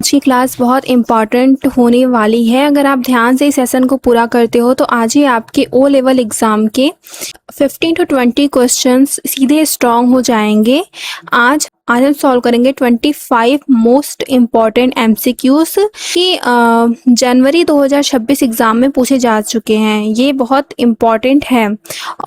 आज की क्लास बहुत इम्पॉर्टेंट होने वाली है। अगर आप ध्यान से इस सेशन को पूरा करते हो तो आज ही आपके ओ लेवल एग्ज़ाम के 15 to 20 क्वेश्चंस सीधे स्ट्रॉन्ग हो जाएंगे। आज हम सॉल्व करेंगे 25 मोस्ट इम्पॉर्टेंट एमसीक्यूज कि जनवरी 2026 एग्ज़ाम में पूछे जा चुके हैं। ये बहुत इम्पॉर्टेंट है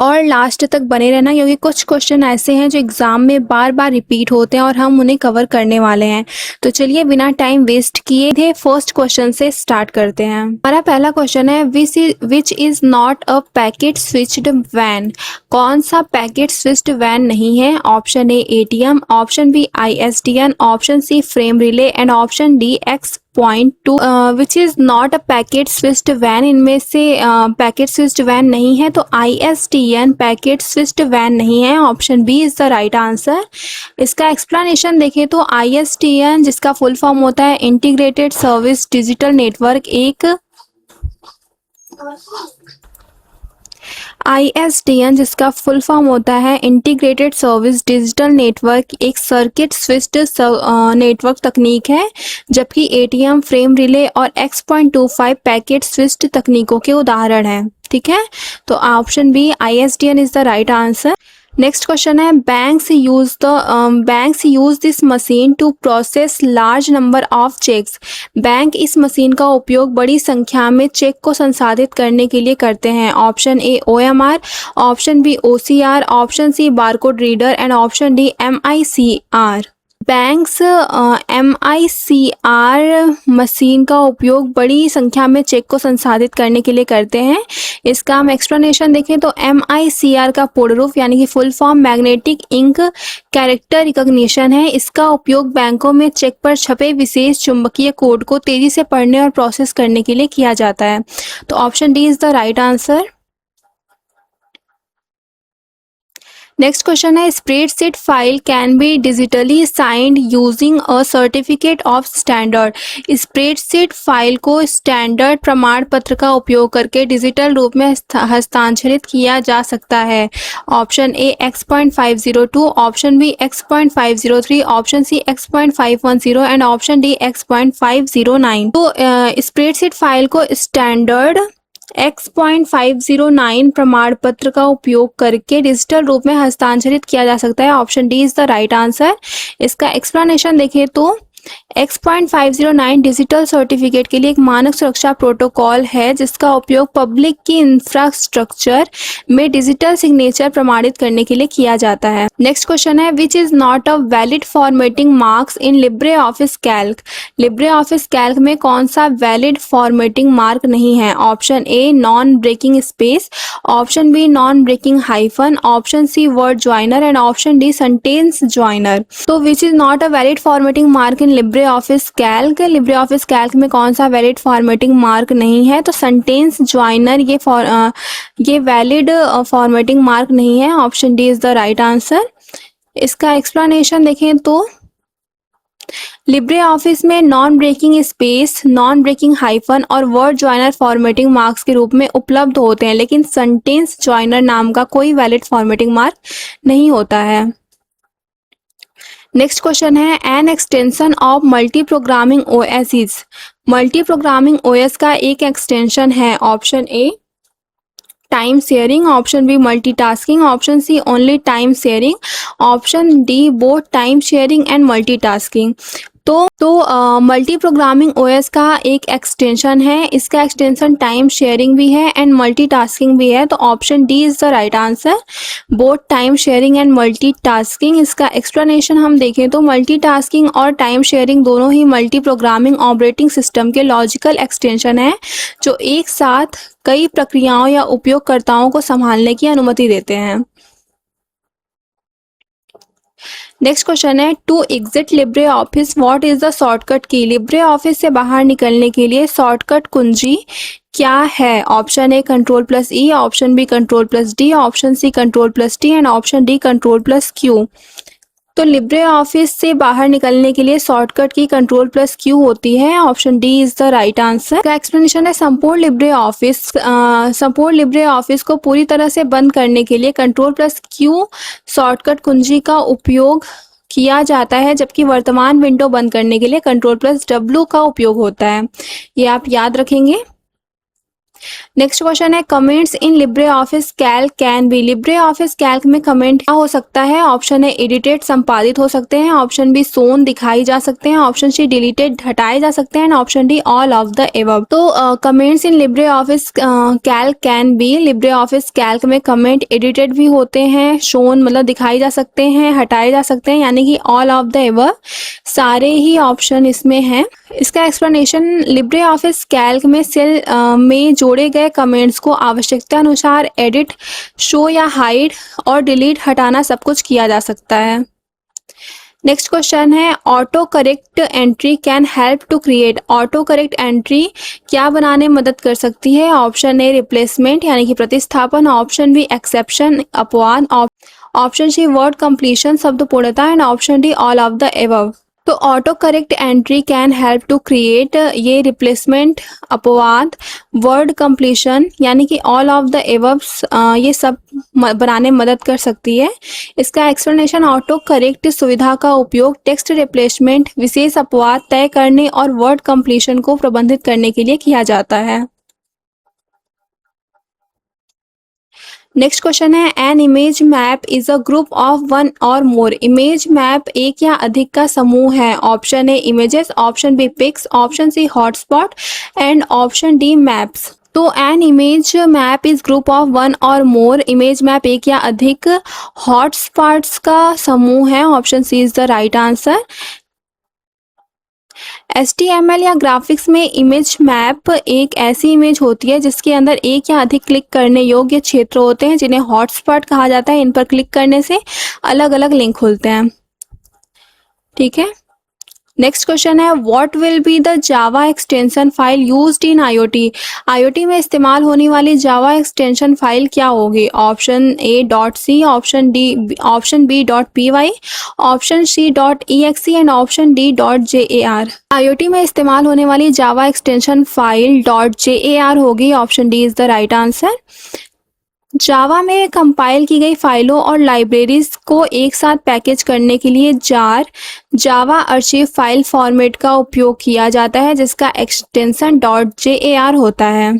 और लास्ट तक बने रहना, क्योंकि कुछ क्वेश्चन ऐसे हैं जो एग्ज़ाम में बार बार रिपीट होते हैं और हम उन्हें कवर करने वाले हैं। तो चलिए बिना टाइम वेस्ट किए थे फर्स्ट क्वेश्चन से स्टार्ट करते हैं। हमारा पहला क्वेश्चन है which is not a packet switched वैन। कौन सा पैकेट स्विच्ड वैन नहीं है? Option A ATM, option B ISDN, option C frame relay and option D X.2। Which is not a packet switched वैन, इनमें से पैकेट स्विच्ड वैन नहीं है तो ISDN पैकेट स्विच्ड वैन नहीं है। Option B is the right answer. इसका एक्सप्लेनेशन देखें तो ISDN जिसका फुल फॉर्म होता है integrated service digital network, ISDN जिसका फुल फॉर्म होता है इंटीग्रेटेड सर्विस डिजिटल नेटवर्क, एक सर्किट स्विच्ड नेटवर्क तकनीक है, जबकि ATM, फ्रेम रिले और X.25 पैकेट स्विच्ड तकनीकों के उदाहरण हैं। ठीक है, तो option B ISDN is the right answer. Next question है banks use this machine to process large number of cheques. Bank इस मशीन का उपयोग बड़ी संख्या में चेक को संसाधित करने के लिए करते हैं। Option A OMR, option B OCR, option C barcode reader and option D MICR। Banks MICR machine का उपयोग बड़ी संख्या में चेक को संसाधित करने के लिए करते हैं। इसका हम एक्सप्लेनेशन देखें तो MICR का पूर्ण रूप यानी कि full form magnetic ink character recognition है। इसका उपयोग बैंकों में चेक पर छपे विशेष चुंबकीय कोड को तेजी से पढ़ने और प्रोसेस करने के लिए किया जाता है। तो option D is the right answer. Next question है spreadsheet file can be digitally signed using a certificate of standard. Spreadsheet file को स्टैंडर्ड प्रमाण पत्र का उपयोग करके डिजिटल रूप में हस्तांतरित किया जा सकता है। Option A X.502, option B X.503, option C X.510 and option D X.509। तो स्प्रेडशीट फाइल को स्टैंडर्ड X.509 प्रमाण पत्र का उपयोग करके डिजिटल रूप में हस्तांतरित किया जा सकता है। Option D is the right answer. इसका एक्सप्लेनेशन देखें तो X.509 डिजिटल सर्टिफिकेट के लिए एक मानक सुरक्षा प्रोटोकॉल है जिसका उपयोग पब्लिक की इंफ्रास्ट्रक्चर में डिजिटल सिग्नेचर प्रमाणित करने के लिए किया जाता है। नेक्स्ट क्वेश्चन है which is not a valid formatting marks in Libre office Calc. Libre office Calc में कौन सा वैलिड फॉर्मेटिंग मार्क नहीं है? Option A non breaking space, option B non breaking hyphen, option C word joiner and option D sentence joiner. तो which is not a valid formatting mark in Libre office Calc. Libre office Calc में कौन सा valid formatting mark नहीं है? तो sentence joiner ये valid formatting mark नहीं है। Option D is the right answer. इसका एक्सप्लेनेशन देखें तो लिब्रे ऑफिस में non breaking space, non breaking hyphen और वर्ड ज्वाइनर फॉर्मेटिंग मार्क्स के रूप में उपलब्ध होते हैं, लेकिन सेंटेंस ज्वाइनर नाम का कोई वैलिड फॉर्मेटिंग मार्क नहीं होता है। नेक्स्ट क्वेश्चन है an extension of multi programming OS। Multi programming OS का एक एक्सटेंशन है। Option A time sharing, option B multitasking, option C only time sharing, option D both time sharing and multitasking. तो multi programming OS का एक extension है। इसका extension time sharing भी है एंड मल्टीटास्किंग भी है। तो option D is the right answer, both time sharing and multitasking. इसका एक्सप्लेनेशन हम देखें तो मल्टीटास्किंग और टाइम शेयरिंग दोनों ही मल्टी प्रोग्रामिंग ऑपरेटिंग सिस्टम के लॉजिकल एक्सटेंशन है जो एक साथ कई प्रक्रियाओं या उपयोगकर्ताओं को संभालने की अनुमति देते हैं। नेक्स्ट क्वेश्चन है to exit LibreOffice what is the shortcut key. LibreOffice से बाहर निकलने के लिए शॉर्टकट कुंजी क्या है? Option A Ctrl+E, option B Ctrl+D, option C Ctrl+T and option D Ctrl+Q। तो लिब्रे ऑफिस से बाहर निकलने के लिए शॉर्टकट की Ctrl+Q होती है। Option D is the right answer. का एक्सप्लेनेशन है संपूर्ण लिब्रे ऑफिस को पूरी तरह से बंद करने के लिए Ctrl+Q शॉर्टकट कुंजी का उपयोग किया जाता है, जबकि वर्तमान विंडो बंद करने के लिए Ctrl+W का उपयोग होता है। ये आप याद रखेंगे। नेक्स्ट क्वेश्चन है comments in Libre office Calc can be. Libre office Calc में कमेंट क्या हो सकता है? ऑप्शन ए एडिटेड संपादित हो सकते हैं, ऑप्शन बी सोन दिखाई जा सकते हैं, ऑप्शन सी डिलीटेड हटाए जा सकते हैं, option D all of the above. तो comments in Libre office Calc can be. Libre office Calc में कमेंट एडिटेड भी होते हैं, शोन मतलब दिखाई जा सकते हैं, हटाए जा सकते हैं, यानी कि ऑल ऑफ द एबव सारे ही ऑप्शन इसमें हैं। इसका एक्सप्लेनेशन लिब्रे ऑफिस कैल्क में सेल में जोड़े गए कमेंट्स को आवश्यकता अनुसार एडिट, शो या हाइड और डिलीट हटाना सब कुछ किया जा सकता है। नेक्स्ट क्वेश्चन है autocorrect entry can help to create. Autocorrect entry क्या बनाने में मदद कर सकती है? ऑप्शन ए रिप्लेसमेंट यानी कि प्रतिस्थापन, ऑप्शन बी एक्सेप्शन अपवाद, ऑप्शन सी वर्ड कंप्लीशन शब्द पूर्णता and option D all of the above. तो autocorrect entry can help to create ये रिप्लेसमेंट, अपवाद, वर्ड कंप्लीशन यानी कि ऑल ऑफ द एबव ये सब बनाने में मदद कर सकती है। इसका एक्सप्लेनेशन ऑटो करेक्ट सुविधा का उपयोग टेक्स्ट रिप्लेसमेंट, विशेष अपवाद तय करने और वर्ड कंप्लीशन को प्रबंधित करने के लिए किया जाता है। नेक्स्ट क्वेश्चन है N image map is a group of one और मोर। इमेज मैप एक या अधिक का समूह है। Option A images, option B pics, option C hotspot and option D maps. तो an image map is group of one और more. Image map एक या अधिक हॉटस्पॉट्स का समूह है। Option C is the right answer. HTML या graphics में इमेज मैप एक ऐसी इमेज होती है जिसके अंदर एक या अधिक क्लिक करने योग्य क्षेत्र होते हैं जिन्हें हॉटस्पॉट कहा जाता है। इन पर क्लिक करने से अलग अलग लिंक खुलते हैं। ठीक है। नेक्स्ट क्वेश्चन है what will be the Java extension file used in IoT। IoT में इस्तेमाल होने वाली जावा एक्सटेंशन फाइल क्या होगी? Option A .c, option B .py, option C .exe and option D .jar। IoT में इस्तेमाल होने वाली जावा एक्सटेंशन फाइल .jar होगी। Option D is the right answer. Java में कंपाइल की गई फाइलों और लाइब्रेरीज को एक साथ पैकेज करने के लिए जार जावा आर्चिव फाइल फॉर्मेट का उपयोग किया जाता है जिसका एक्सटेंशन .jar होता है।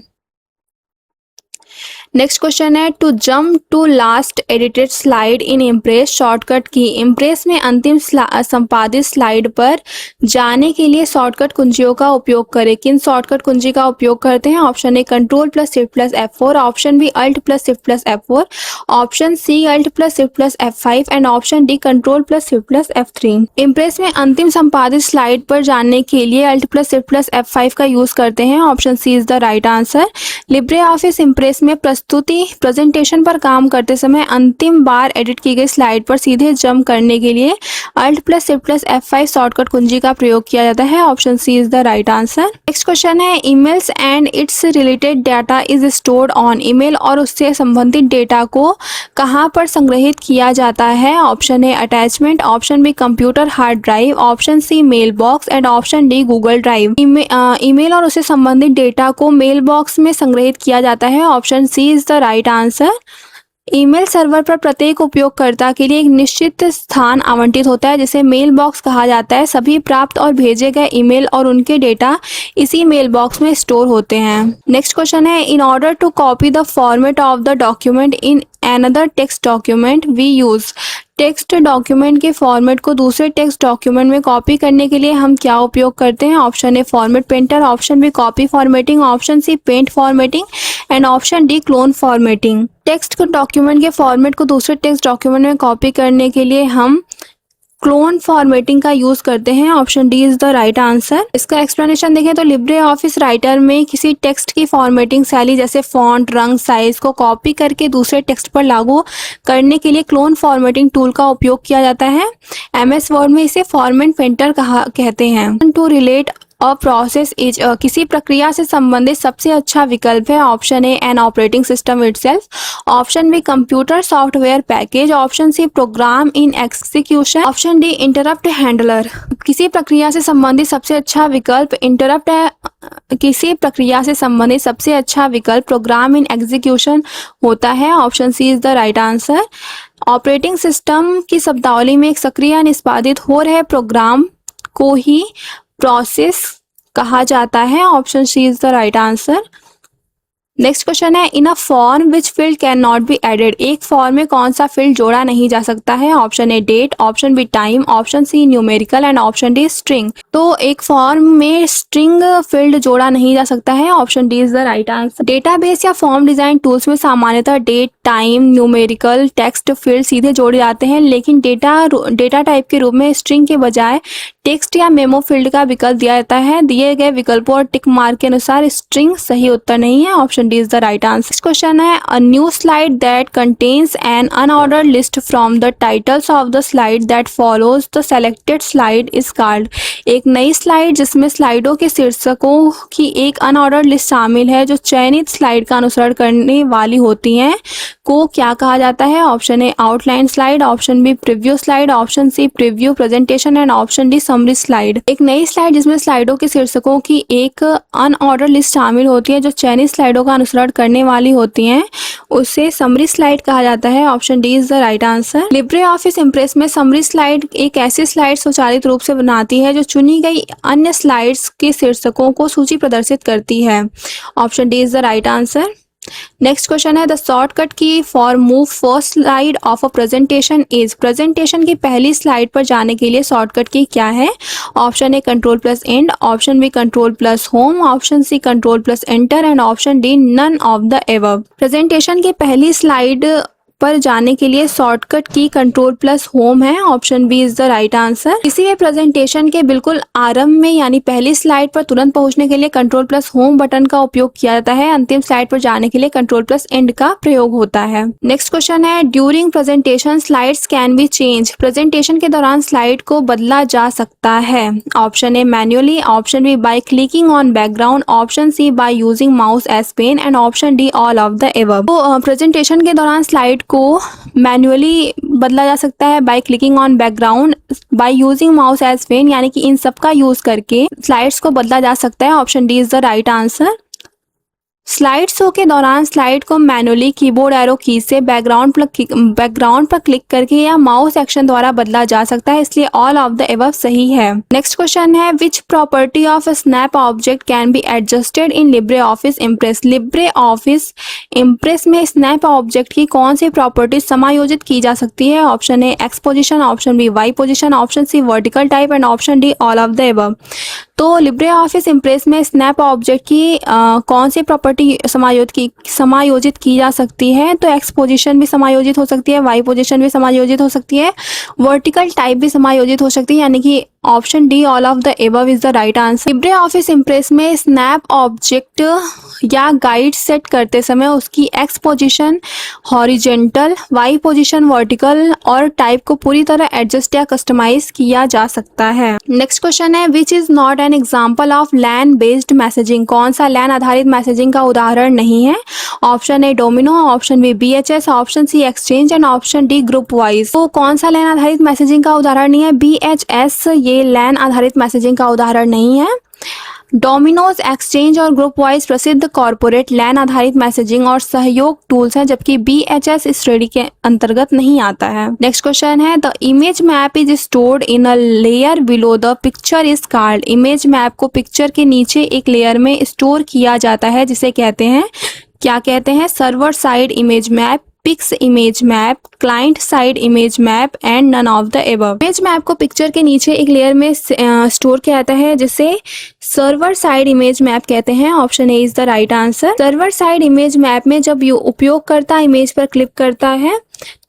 नेक्स्ट क्वेश्चन है to jump to last edited slide in Impress shortcut key. Impress में अंतिम संपादित स्लाइड पर जाने के लिए शॉर्टकट कुंजियों का उपयोग करें। किन शॉर्टकट कुंजी का उपयोग करते हैं? Option A Ctrl+Shift+F4, option B Alt+Shift+F4, option C Alt+Shift+F5 and option D Ctrl+Shift+F3। Impress में अंतिम संपादित स्लाइड पर जाने के लिए Alt+Shift+F5 का यूज करते हैं। Option C is the right answer. Libre office Impress में प्रेजेंटेशन पर काम करते समय अंतिम बार एडिट की गई स्लाइड पर सीधे जंप करने के लिए Alt+Shift+F5 शॉर्टकट कुंजी का प्रयोग किया जाता है। Option C is the right answer. Next question है emails and its related data is stored on. Email और उससे संबंधित डेटा को कहां पर संग्रहित किया जाता है? Option A attachment, option B computer hard drive, option C mailbox and option D Google drive. Email और उससे संबंधित डेटा को मेल बॉक्स में संग्रहित किया जाता है। Option C is the right answer. Email server पर प्रत्येक उपयोगकर्ता के लिए एक निश्चित स्थान आवंटित होता है जिसे मेल बॉक्स कहा जाता है। सभी प्राप्त और भेजे गए ईमेल और उनके डेटा इसी मेल बॉक्स में स्टोर होते हैं। नेक्स्ट क्वेश्चन है in order to copy the format of the document in another text document we use. Text document के फॉर्मेट को दूसरे टेक्स्ट डॉक्यूमेंट में कॉपी करने के लिए हम क्या उपयोग करते हैं? Option A format painter, option B copy formatting, option C paint formatting and option D clone formatting. Text document के फॉर्मेट को दूसरे टेक्स्ट डॉक्यूमेंट में कॉपी करने के लिए हम क्लोन फॉर्मेटिंग का यूज करते हैं। Option D is the right answer. इसका एक्सप्लेनेशन देखें तो लिब्रे ऑफिस राइटर में किसी टेक्स्ट की फॉर्मेटिंग शैली जैसे फॉन्ट, रंग, साइज को कॉपी करके दूसरे टेक्स्ट पर लागू करने के लिए क्लोन फॉर्मेटिंग टूल का उपयोग किया जाता है। MS वर्ड में इसे फॉर्मेट पेंटर कहते हैं। To relate a process is किसी प्रक्रिया से संबंधित सबसे अच्छा विकल्प है। Option A an operating system itself, option B computer software package, option C program in execution, option D interrupt handler. किसी प्रक्रिया से संबंधित सबसे अच्छा विकल्प इंटरप्ट है, किसी प्रक्रिया से संबंधित सबसे अच्छा विकल्प प्रोग्राम इन एग्जीक्यूशन होता है। Option C is the right answer. Operating system की शब्दावली में एक सक्रिय निष्पादित हो रहे प्रोग्राम को ही प्रोसेस कहा जाता है। Option C is the right answer. Next question है in a form which field can not be added, एक फॉर्म में कौन सा फील्ड जोड़ा नहीं जा सकता है। Option A date, option B time, option C numerical and option D string. तो एक फॉर्म में स्ट्रिंग फील्ड जोड़ा नहीं जा सकता है। Option D is the right answer. Database या फॉर्म डिजाइन टूल्स में सामान्यतः date, time, numerical, text field सीधे जोड़े जाते हैं, लेकिन डेटा टाइप के रूप में स्ट्रिंग के बजाय टेक्स्ट या मेमो फील्ड का विकल्प दिया जाता है। दिए गए विकल्पों और टिक मार्क के अनुसार स्ट्रिंग सही उत्तर नहीं है। Option D is the right answer. Question है a new slide that contains an unordered list from the titles of the slide that follows the selected slide is called, एक नई slide जिसमें स्लाइडों के शीर्षकों की एक अनऑर्डर्ड लिस्ट शामिल है जो चयनित स्लाइड का अनुसरण करने वाली होती हैं को क्या कहा जाता है। Option A outline slide, option B preview slide, option C preview presentation and option D summary slide. एक नई स्लाइड जिसमें स्लाइडों के शीर्षकों की एक अनऑर्डर लिस्ट शामिल होती है जो चयनित स्लाइडों का अनुसरण करने वाली होती हैं उसे समरी स्लाइड कहा जाता है। Option D is the right answer. Libre office Impress में समरी स्लाइड एक ऐसी स्लाइड स्वचालित रूप से बनाती है जो चुनी गई अन्य स्लाइड्स के शीर्षकों को सूची प्रदर्शित करती है। Option D is the right answer. Next question है द शॉर्टकट की for move first slide of a presentation is, presentation की पहली स्लाइड पर जाने के लिए शॉर्टकट की क्या है। Option A control plus end, option B control plus home, option C control plus enter and option D none of the above. Presentation की पहली स्लाइड पर जाने के लिए shortcut key control plus home है। Option B is the right answer. किसी भी presentation के बिल्कुल आरंभ में यानी पहली स्लाइड पर तुरंत पहुंचने के लिए कंट्रोल प्लस होम बटन का उपयोग किया जाता है। अंतिम स्लाइड पर जाने के लिए कंट्रोल प्लस एंड का प्रयोग होता है। नेक्स्ट क्वेश्चन है during presentation slides can be change, presentation के दौरान स्लाइड को बदला जा सकता है। Option A manually, option B by clicking on background, option C by using mouse as pen and option D all of the above. तो presentation के दौरान स्लाइड को मैन्युअली बदला जा सकता है by clicking on background, by using mouse as pen, यानी कि इन सब का यूज करके स्लाइड्स को बदला जा सकता है। Option D is the right answer. Slide show के दौरान स्लाइड को मैनुअली कीबोर्ड एरो की से बैकग्राउंड पर क्लिक करके या माउस एक्शन द्वारा बदला जा सकता है, इसलिए ऑल ऑफ द एबव सही है। नेक्स्ट क्वेश्चन है which property of a snap object can be adjusted in Libre office Impress, Libre office Impress में स्नैप ऑब्जेक्ट की कौन सी प्रॉपर्टी समायोजित की जा सकती है। Option A X position, option B Y position, option C vertical type and option D all of the above. तो लिब्रे ऑफिस इम्प्रेस में स्नैप ऑब्जेक्ट की कौन सी प्रॉपर्टी समायोजित की जा सकती है। तो एक्स पोजीशन भी समायोजित हो सकती है, वाई पोजीशन भी समायोजित हो सकती है, वर्टिकल टाइप भी समायोजित हो सकती है, यानी कि option D all of the above is the right answer. Libre office Impress में स्नैप ऑब्जेक्ट या गाइड सेट करते समय उसकी X position horizontal, Y position vertical और टाइप को पूरी तरह एडजस्ट या कस्टमाइज किया जा सकता है। नेक्स्ट क्वेश्चन है which is not an example of LAN based messaging, कौन सा लैन आधारित मैसेजिंग का उदाहरण नहीं है। Option A Domino, option B BHS, option C Exchange and option D GroupWise. तो कौन सा लैन आधारित मैसेजिंग का उदाहरण नहीं है। BHS ये लैन आधारित मैसेजिंग का उदाहरण नहीं है। डोमिनोज, एक्सचेंज और ग्रुप वाइज प्रसिद्ध कॉर्पोरेट लैन आधारित मैसेजिंग और सहयोग टूल्स हैं, जबकि BHS इस श्रेणी के अंतर्गत नहीं आता है। नेक्स्ट क्वेश्चन है the image map is stored in a layer below the picture is called, image map को पिक्चर के नीचे एक लेयर में स्टोर किया जाता है जिसे कहते हैं, क्या कहते हैं। Server side image map, pics image map, client side image map and none of the above. Image map को पिक्चर के नीचे एक लेयर में स्टोर किया जाता है जिसे सर्वर साइड इमेज मैप कहते हैं। Option A is the right answer. Server side image map में जब उपयोगकर्ता इमेज पर क्लिक करता है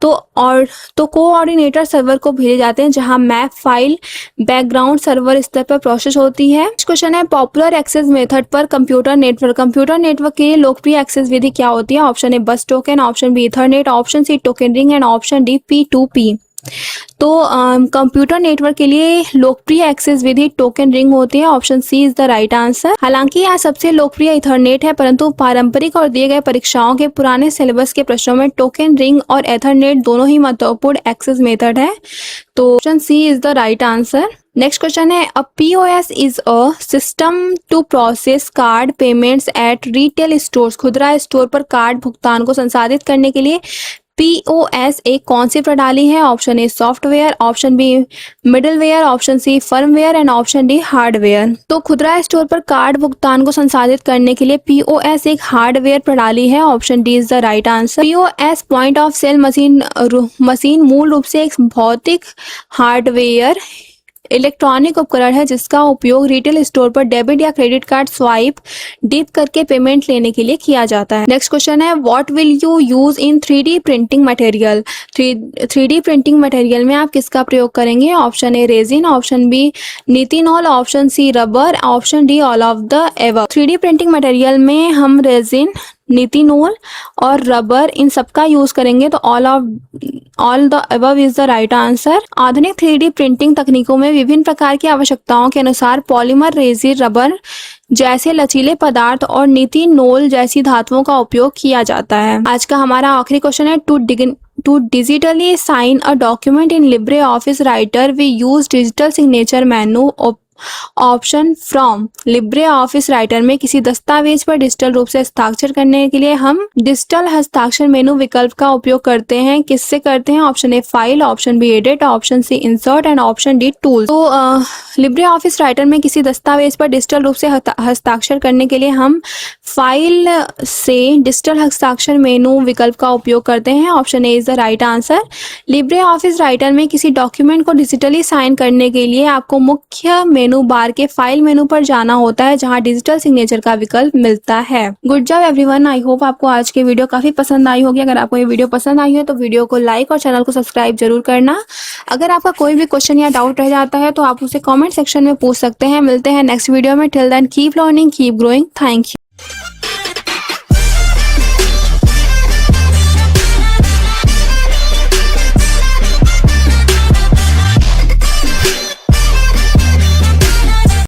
तो कोऑर्डिनेटर सर्वर को भेजे जाते हैं जहां मैप फाइल बैकग्राउंड सर्वर स्तर पर प्रोसेस होती है। क्वेश्चन है पॉपुलर एक्सेस मेथड पर कंप्यूटर नेटवर्क के लिए लोकप्रिय एक्सेस विधि क्या होती है। Option A bus token, option B Ethernet, option C token ring and option D P2P। तो कंप्यूटर नेटवर्क के लिए लोकप्रिय एक्सेस विधि टोकन रिंग होती है। Option C is the right answer. हालांकि यह सबसे लोकप्रिय इथरनेट है, परंतु पारंपरिक और दिए गए परीक्षाओं के पुराने सिलेबस के प्रश्नों में टोकन रिंग और एथरनेट दोनों ही महत्वपूर्ण एक्सेस मेथड है। तो option C is the right answer. Next question है, a POS is a system to process card payments at retail stores. खुदरा स्टोर पर कार्ड भुगतान को संसाधित करने के लिए POS एक कौन सी प्रणाली है? Option A software, option B middleware, option C firmware and option D hardware. तो खुदरा स्टोर पर कार्ड भुगतान को संसाधित करने के लिए POS एक हार्डवेयर प्रणाली है। Option D is the right answer. POS point of sale machine मूल रूप से एक भौतिक हार्डवेयर इलेक्ट्रॉनिक उपकरण है जिसका उपयोग रिटेल स्टोर पर डेबिट या क्रेडिट कार्ड स्वाइप डिप करके पेमेंट लेने के लिए किया जाता है। नेक्स्ट क्वेश्चन है, what will you use in 3D printing material. 3D printing material में आप किसका प्रयोग करेंगे? Option A resin, option B nitinol, option C rubber, option D all of the above. 3D printing material में हम resin, नितिनोल और rubber इन सबका use करेंगे। तो all the above is the right answer. आधुनिक 3D प्रिंटिंग तकनीकों में विभिन्न प्रकार की आवश्यकताओं के अनुसार पॉलीमर, रेजिन, रबर जैसे लचीले पदार्थ और नितिनोल जैसी धातुओं का उपयोग किया जाता है। आज का हमारा आखिरी क्वेश्चन है, to digitally sign a document in Libre Office Writer we use digital signature menu option from. Libre Office Writer में किसी दस्तावेज पर डिजिटल रूप से हस्ताक्षर करने के लिए हम डिजिटल हस्ताक्षर मेनू विकल्प का उपयोग करते हैं। किससे करते हैं? Option A file, option B edit, option C insert and option D tool. तो लिब्रे ऑफिस राइटर में किसी दस्तावेज पर डिजिटल रूप से हस्ताक्षर करने के लिए हम फाइल से डिजिटल हस्ताक्षर मेनू विकल्प का उपयोग करते हैं। Option A is the right answer. Libre Office Writer में किसी डॉक्यूमेंट को डिजिटली साइन करने के लिए आपको मुख्य मेनू बार के फाइल मेनू पर जाना होता है जहां डिजिटल सिग्नेचर का विकल्प मिलता है। Good job everyone. I hope आपको आज की वीडियो काफी पसंद आई होगी। अगर आपको ये वीडियो पसंद आई है तो वीडियो को लाइक और चैनल को सब्सक्राइब जरूर करना। अगर आपका कोई भी क्वेश्चन या डाउट रह जाता है तो आप उसे कमेंट सेक्शन में पूछ सकते हैं। मिलते हैं नेक्स्ट वीडियो में। Till then keep learning, keep growing. Thank you.